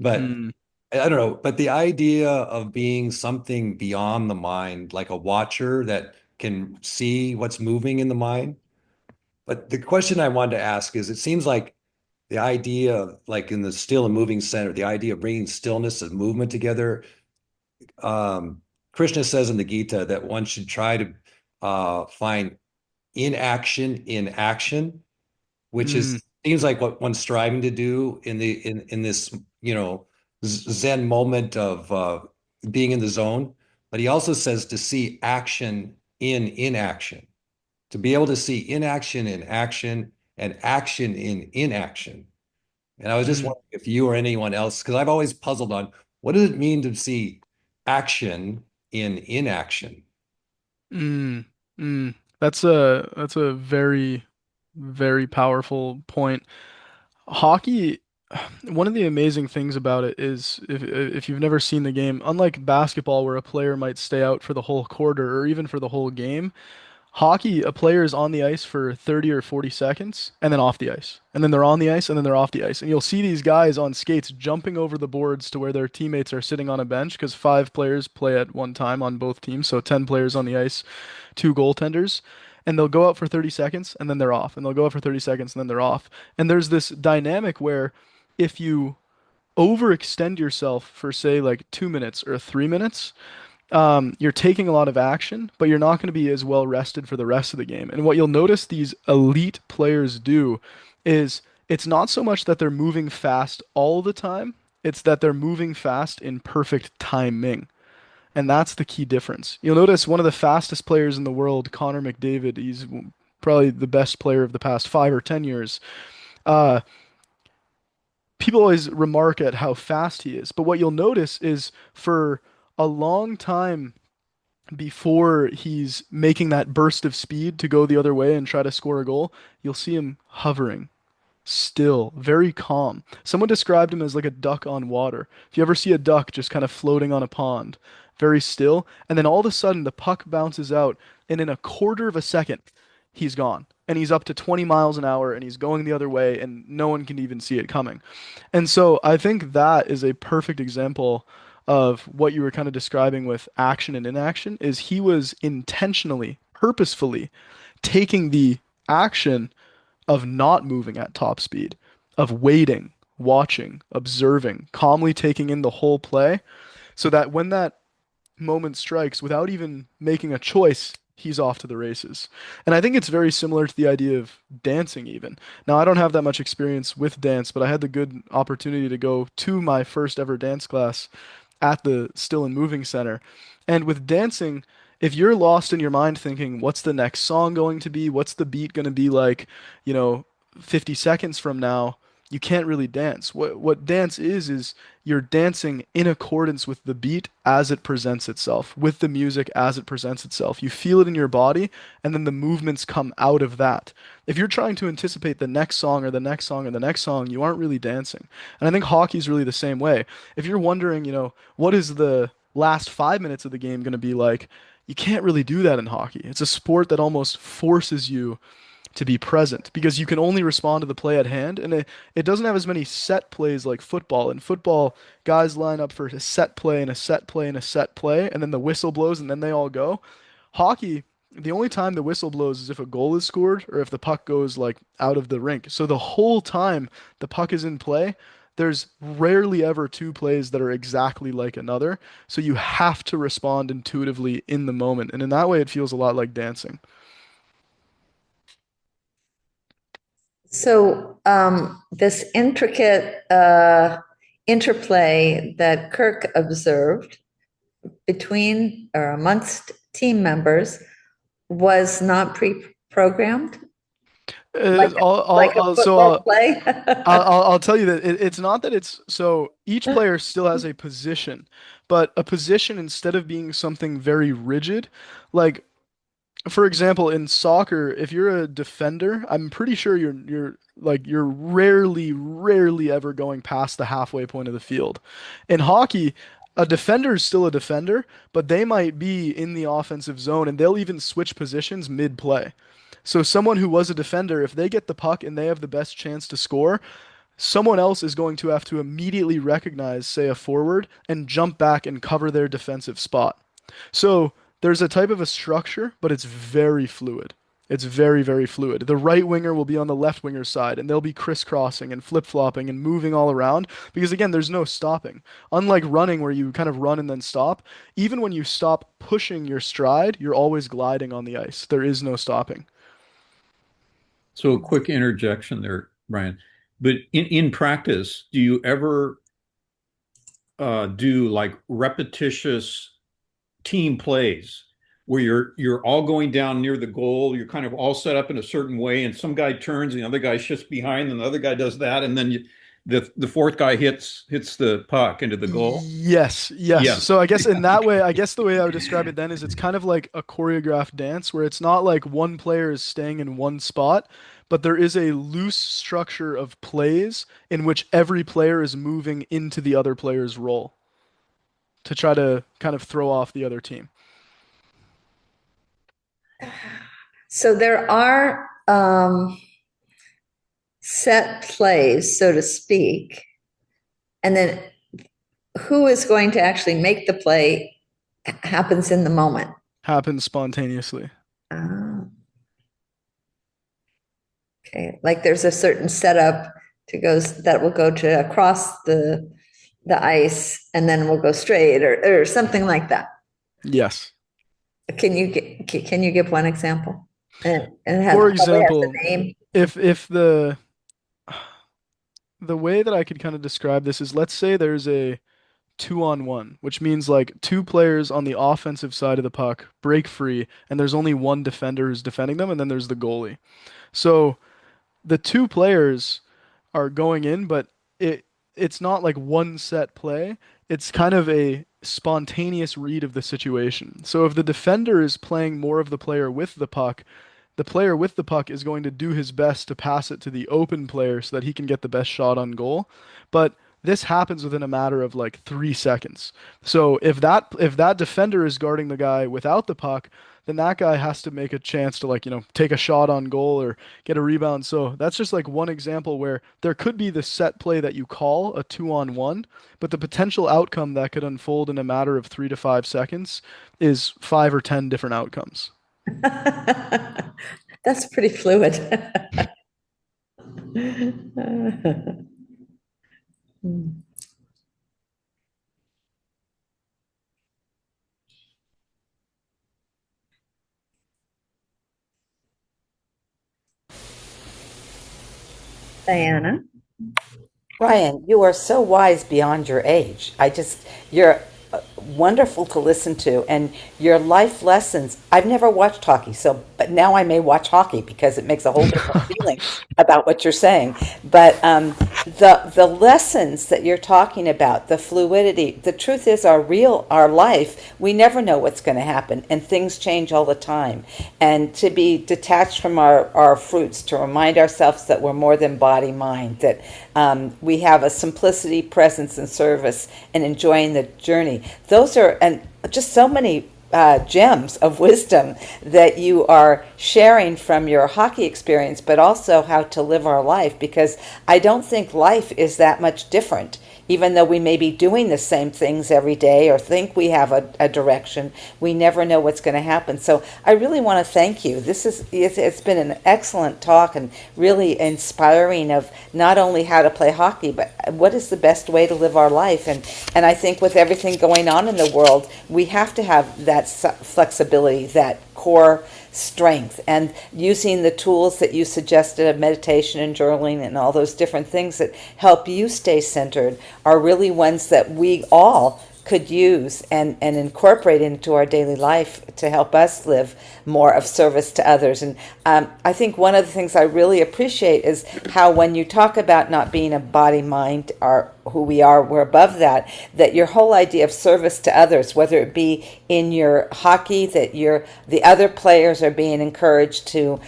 But Mm, I don't know, but the idea of being something beyond the mind, like a watcher that can see what's moving in the mind. But the question I wanted to ask is, it seems like the idea of, like in the still and moving center, the idea of bringing stillness and movement together. Krishna says in the Gita that one should try to find inaction in action, which Mm, is seems like what one's striving to do in the in this, Zen moment of being in the zone. But he also says to see action in inaction, to be able to see inaction in action and action in inaction. And I was just mm, wondering if you or anyone else, because I've always puzzled on what does it mean to see action in inaction? mm, mm. That's a very, very powerful point. Hockey, one of the amazing things about it is if you've never seen the game, unlike basketball where a player might stay out for the whole quarter or even for the whole game, hockey, a player is on the ice for 30 or 40 seconds and then off the ice. And then they're on the ice and then they're off the ice. And you'll see these guys on skates jumping over the boards to where their teammates are sitting on a bench because five players play at one time on both teams. So 10 players on the ice, two goaltenders. And they'll go out for 30 seconds and then they're off. And they'll go out for 30 seconds and then they're off. And there's this dynamic where if you overextend yourself for, say, like 2 minutes or 3 minutes, you're taking a lot of action, but you're not going to be as well rested for the rest of the game. And what you'll notice these elite players do is it's not so much that they're moving fast all the time, it's that they're moving fast in perfect timing. And that's the key difference. You'll notice one of the fastest players in the world, Connor McDavid, he's probably the best player of the past 5 or 10 years. Uh, People always remark at how fast he is, but what you'll notice is for a long time before he's making that burst of speed to go the other way and try to score a goal, you'll see him hovering, still, very calm. Someone described him as like a duck on water. If you ever see a duck just kind of floating on a pond, very still, and then all of a sudden the puck bounces out, and in a quarter of a second, he's gone. And he's up to 20 miles an hour and he's going the other way, and no one can even see it coming. And so I think that is a perfect example of what you were kind of describing with action and inaction is he was intentionally, purposefully taking the action of not moving at top speed, of waiting, watching, observing, calmly taking in the whole play, so that when that moment strikes, without even making a choice, he's off to the races. And I think it's very similar to the idea of dancing, even. Now, I don't have that much experience with dance, but I had the good opportunity to go to my first ever dance class at the Still and Moving Center. And with dancing, if you're lost in your mind thinking, what's the next song going to be? What's the beat going to be like, you know, 50 seconds from now? You can't really dance. What dance is you're dancing in accordance with the beat as it presents itself, with the music as it presents itself. You feel it in your body, and then the movements come out of that. If you're trying to anticipate the next song or the next song or the next song, you aren't really dancing. And I think hockey's really the same way. If you're wondering, what is the last 5 minutes of the game going to be like, you can't really do that in hockey. It's a sport that almost forces you to be present because you can only respond to the play at hand, and it doesn't have as many set plays like football. In football, guys line up for a set play and a set play and a set play, and then the whistle blows and then they all go. Hockey, the only time the whistle blows is if a goal is scored or if the puck goes like out of the rink. So the whole time the puck is in play, there's rarely ever two plays that are exactly like another. So you have to respond intuitively in the moment. And in that way, it feels a lot like dancing. So this intricate interplay that Kirk observed between or amongst team members was not pre-programmed, Uh, like I'll, like a so football play. I'll tell you that it's not that it's so each player still has a position, but a position instead of being something very rigid, like for example, in soccer, if you're a defender, I'm pretty sure you're rarely ever going past the halfway point of the field. In hockey, a defender is still a defender, but they might be in the offensive zone and they'll even switch positions mid-play. So someone who was a defender, if they get the puck and they have the best chance to score, someone else is going to have to immediately recognize, say, a forward and jump back and cover their defensive spot. So there's a type of a structure, but it's very fluid. It's very, very fluid. The right winger will be on the left winger's side, and they'll be crisscrossing and flip-flopping and moving all around because, again, there's no stopping. Unlike running, where you kind of run and then stop, even when you stop pushing your stride, you're always gliding on the ice. There is no stopping. So a quick interjection there, Brian. But in practice, do you ever do like repetitious team plays where you're all going down near the goal, you're kind of all set up in a certain way, and some guy turns and the other guy shifts behind, and the other guy does that, and then the fourth guy hits the puck into the goal? Yes, yes. Yeah. So I guess in that way, I guess the way I would describe it then is it's kind of like a choreographed dance where it's not like one player is staying in one spot, but there is a loose structure of plays in which every player is moving into the other player's role to try to kind of throw off the other team. So there are set plays, so to speak, and then who is going to actually make the play happens in the moment. Happens spontaneously. Ah, okay, like there's a certain setup that will go to across the ice, and then we'll go straight or something like that. Yes. Can you give one example? And it has, For probably has example, a name. if the way that I could kind of describe this is, let's say there's a 2-on-1, which means like two players on the offensive side of the puck break free, and there's only one defender who's defending them, and then there's the goalie. So the two players are going in, but it's not like one set play. It's kind of a spontaneous read of the situation. So if the defender is playing more of the player with the puck is going to do his best to pass it to the open player so that he can get the best shot on goal. But this happens within a matter of like 3 seconds. So if that defender is guarding the guy without the puck, then that guy has to make a chance to, like, take a shot on goal or get a rebound. So that's just like one example where there could be the set play that you call a 2-on-1, but the potential outcome that could unfold in a matter of 3 to 5 seconds is 5 or 10 different outcomes. That's pretty fluid. Diana. Ryan, you are so wise beyond your age. You're wonderful to listen to, and your life lessons. I've never watched hockey, but now I may watch hockey because it makes a whole different feeling about what you're saying. But the lessons that you're talking about, the fluidity, the truth is our life, we never know what's going to happen, and things change all the time. And to be detached from our fruits, to remind ourselves that we're more than body, mind, that we have a simplicity, presence, and service, and enjoying the journey. Those are, and just so many gems of wisdom that you are sharing from your hockey experience, but also how to live our life, because I don't think life is that much different. Even though we may be doing the same things every day or think we have a direction, we never know what's going to happen. So I really want to thank you. It's been an excellent talk and really inspiring of not only how to play hockey, but what is the best way to live our life. And I think with everything going on in the world, we have to have that flexibility, that core strength, and using the tools that you suggested of meditation and journaling and all those different things that help you stay centered are really ones that we all could use and incorporate into our daily life to help us live more of service to others. And I think one of the things I really appreciate is how when you talk about not being a body, mind, or who we are, we're above that, that your whole idea of service to others, whether it be in your hockey, that the other players are being encouraged to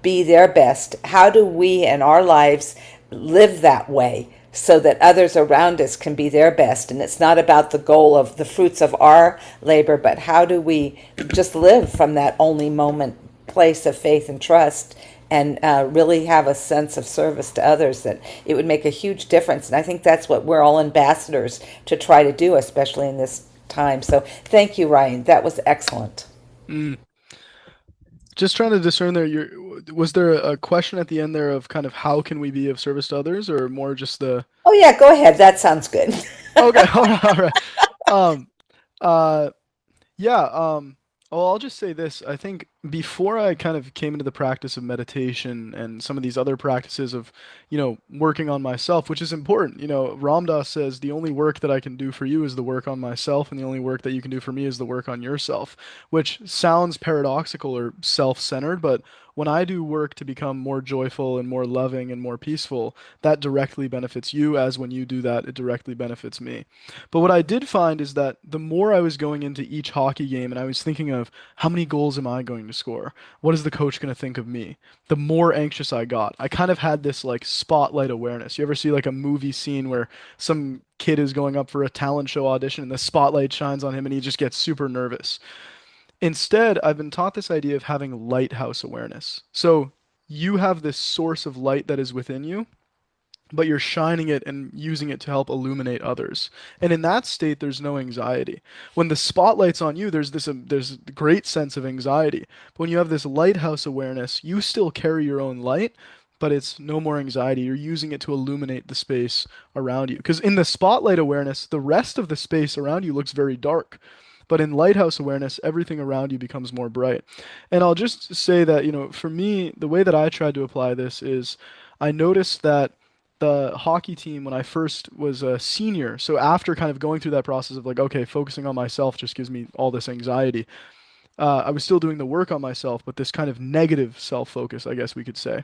be their best. How do we in our lives live that way, so that others around us can be their best? And it's not about the goal of the fruits of our labor, but how do we just live from that only moment place of faith and trust and really have a sense of service to others, that it would make a huge difference. And I think that's what we're all ambassadors to try to do, especially in this time. So thank you, Ryan. That was excellent. Mm. Just trying to discern there, was there a question at the end there of kind of how can we be of service to others, or more just the, Oh, yeah, go ahead. That sounds good. okay, all right. Um, uh, Yeah, well, I'll just say this. I think before I kind of came into the practice of meditation and some of these other practices of, working on myself, which is important. Ram Dass says the only work that I can do for you is the work on myself, and the only work that you can do for me is the work on yourself, which sounds paradoxical or self-centered, but when I do work to become more joyful and more loving and more peaceful, that directly benefits you, as when you do that, it directly benefits me. But what I did find is that the more I was going into each hockey game and I was thinking of how many goals am I going to score? What is the coach going to think of me? The more anxious I got. I kind of had this like spotlight awareness. You ever see like a movie scene where some kid is going up for a talent show audition and the spotlight shines on him and he just gets super nervous? Instead, I've been taught this idea of having lighthouse awareness. So you have this source of light that is within you, but you're shining it and using it to help illuminate others. And in that state, there's no anxiety. When the spotlight's on you, there's a great sense of anxiety. But when you have this lighthouse awareness, you still carry your own light, but it's no more anxiety. You're using it to illuminate the space around you. Because in the spotlight awareness, the rest of the space around you looks very dark. But in lighthouse awareness, everything around you becomes more bright. And I'll just say that, for me, the way that I tried to apply this is I noticed that the hockey team when I first was a senior. So after kind of going through that process of like, okay, focusing on myself just gives me all this anxiety. I was still doing the work on myself, but this kind of negative self-focus, I guess we could say.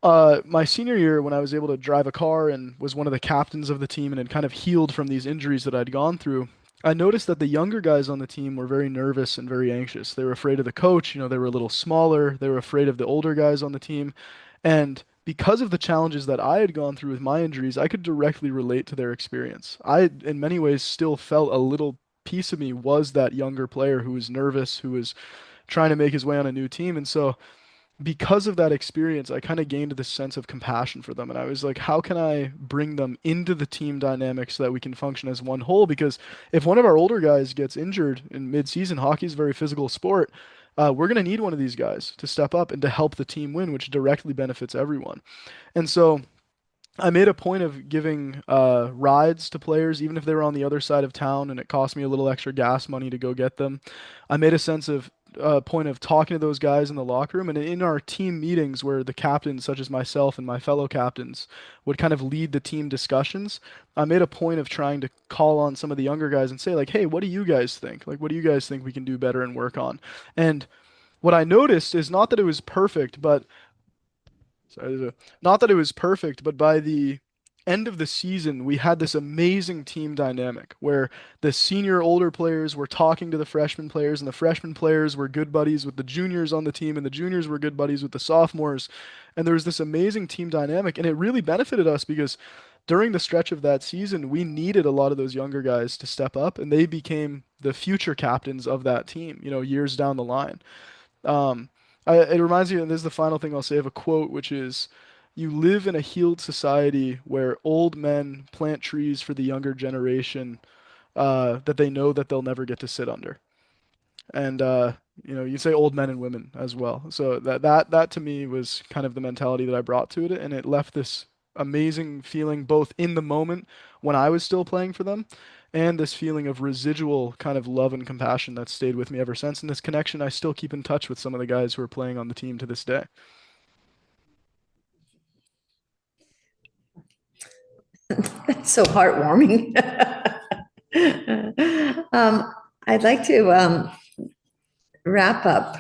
My senior year, when I was able to drive a car and was one of the captains of the team and had kind of healed from these injuries that I'd gone through, I noticed that the younger guys on the team were very nervous and very anxious. They were afraid of the coach, they were a little smaller. They were afraid of the older guys on the team. And because of the challenges that I had gone through with my injuries, I could directly relate to their experience. I, in many ways, still felt a little piece of me was that younger player who was nervous, who was trying to make his way on a new team. And so because of that experience, I kind of gained this sense of compassion for them. And I was like, how can I bring them into the team dynamic so that we can function as one whole? Because if one of our older guys gets injured in mid-season, hockey is a very physical sport. We're going to need one of these guys to step up and to help the team win, which directly benefits everyone. And so I made a point of giving rides to players, even if they were on the other side of town and it cost me a little extra gas money to go get them. I made a sense of point of talking to those guys in the locker room and in our team meetings where the captains, such as myself and my fellow captains, would kind of lead the team discussions. I made a point of trying to call on some of the younger guys and say, like, hey, what do you guys think? Like, what do you guys think we can do better and work on? And what I noticed is not that it was perfect, but sorry, not that it was perfect, but by the end of the season, we had this amazing team dynamic where the senior older players were talking to the freshman players, and the freshman players were good buddies with the juniors on the team, and the juniors were good buddies with the sophomores. And there was this amazing team dynamic, and it really benefited us because during the stretch of that season, we needed a lot of those younger guys to step up, and they became the future captains of that team, years down the line. Um, it reminds me, and this is the final thing I'll say, of a quote, which is, "You live in a healed society where old men plant trees for the younger generation that they know that they'll never get to sit under." And you say old men and women as well. So that to me was kind of the mentality that I brought to it, and it left this amazing feeling both in the moment when I was still playing for them, and this feeling of residual kind of love and compassion that stayed with me ever since. And this connection, I still keep in touch with some of the guys who are playing on the team to this day. That's so heartwarming. I'd like to wrap up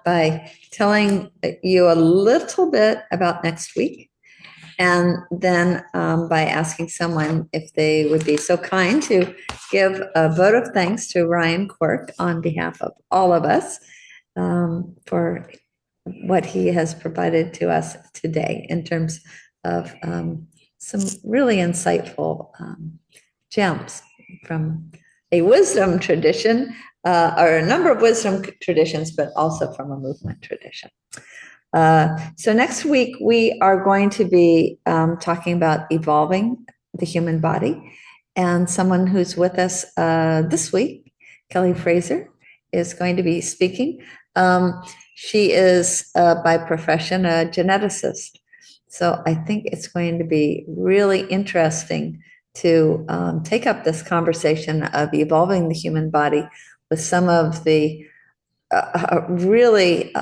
by telling you a little bit about next week, and then by asking someone if they would be so kind to give a vote of thanks to Ryan Quirk on behalf of all of us for what he has provided to us today in terms of some really insightful gems from a wisdom tradition or a number of wisdom traditions, but also from a movement tradition. So next week we are going to be talking about evolving the human body, and someone who's with us this week, Kelly Fraser, is going to be speaking. She is by profession a geneticist, so I think it's going to be really interesting to take up this conversation of evolving the human body with some of the really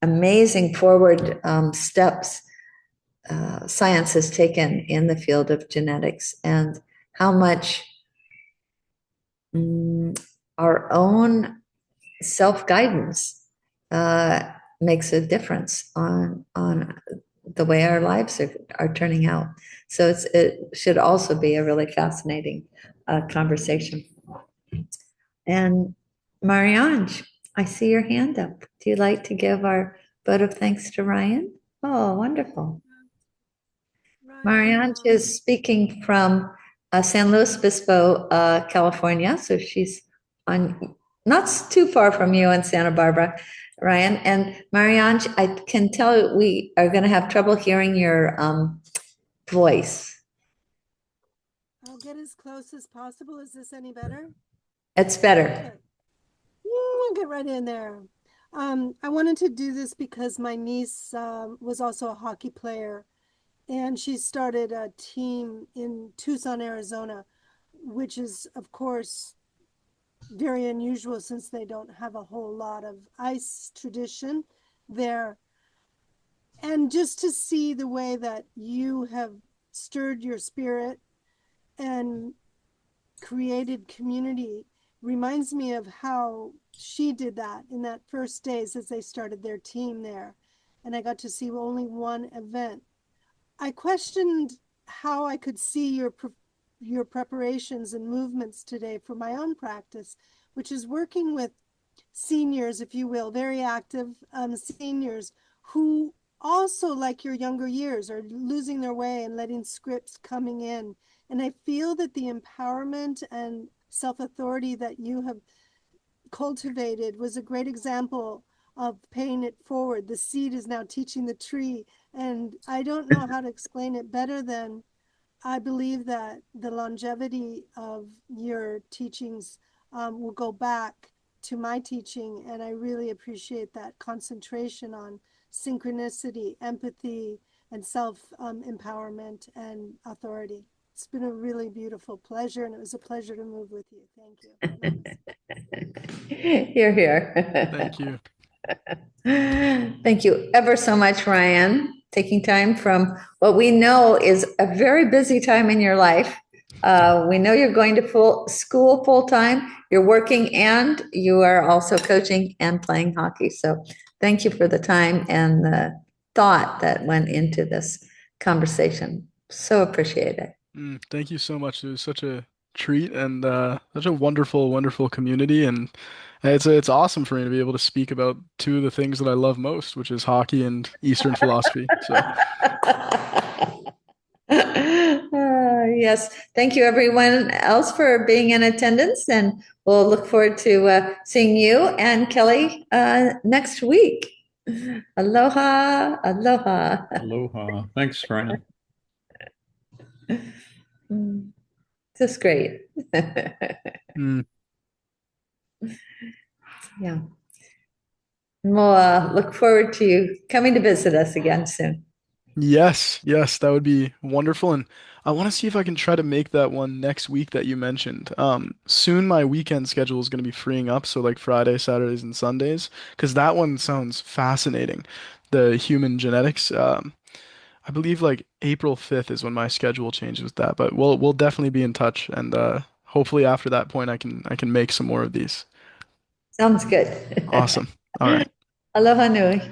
amazing forward steps science has taken in the field of genetics, and how much our own self-guidance makes a difference on the way our lives are turning out. So it should also be a really fascinating conversation. And Marianne, I see your hand up. Do you like to give our vote of thanks to Ryan? Oh, wonderful. Marianne is speaking from San Luis Obispo, California. So she's on not too far from you in Santa Barbara, Ryan. And Marianne, I can tell we are going to have trouble hearing your voice. I'll get as close as possible. Is this any better? It's better. Okay. I'll get right in there. I wanted to do this because my niece was also a hockey player, and she started a team in Tucson, Arizona, which is, of course, very unusual since they don't have a whole lot of ice tradition there. And just to see the way that you have stirred your spirit and created community reminds me of how she did that in that first days as they started their team there. And I got to see only one event. I questioned how I could see your preparations and movements today for my own practice, which is working with seniors, if you will, very active seniors who also, like your younger years, are losing their way and letting scripts coming in. And I feel that the empowerment and self-authority that you have cultivated was a great example of paying it forward. The seed is now teaching the tree. And I don't know how to explain it better than I believe that the longevity of your teachings will go back to my teaching. And I really appreciate that concentration on synchronicity, empathy, and self-empowerment and authority. It's been a really beautiful pleasure, and it was a pleasure to move with you. Thank you. Hear, hear. Thank you. Thank you ever so much, Ryan, taking time from what we know is a very busy time in your life. We know you're going to school full time, you're working, and you are also coaching and playing hockey. So thank you for the time and the thought that went into this conversation. So appreciate it. Thank you so much. It was such a treat and such a wonderful, wonderful community. And it's awesome for me to be able to speak about two of the things that I love most, which is hockey and Eastern philosophy. So yes, thank you everyone else for being in attendance, and we'll look forward to seeing you and Kelly next week. Aloha, aloha. Aloha. Thanks, Ryan. Just great. mm, Yeah. We'll look forward to you coming to visit us again soon. yes, yes, that would be wonderful. And I want to see if I can try to make that one next week that you mentioned. Soon my weekend schedule is going to be freeing up, so like Friday, Saturdays, and Sundays, because that one sounds fascinating. The human genetics. I believe like April 5th is when my schedule changes with that, but we'll definitely be in touch, and hopefully after that point I can make some more of these. Sounds good. Awesome. All right. Aloha nui.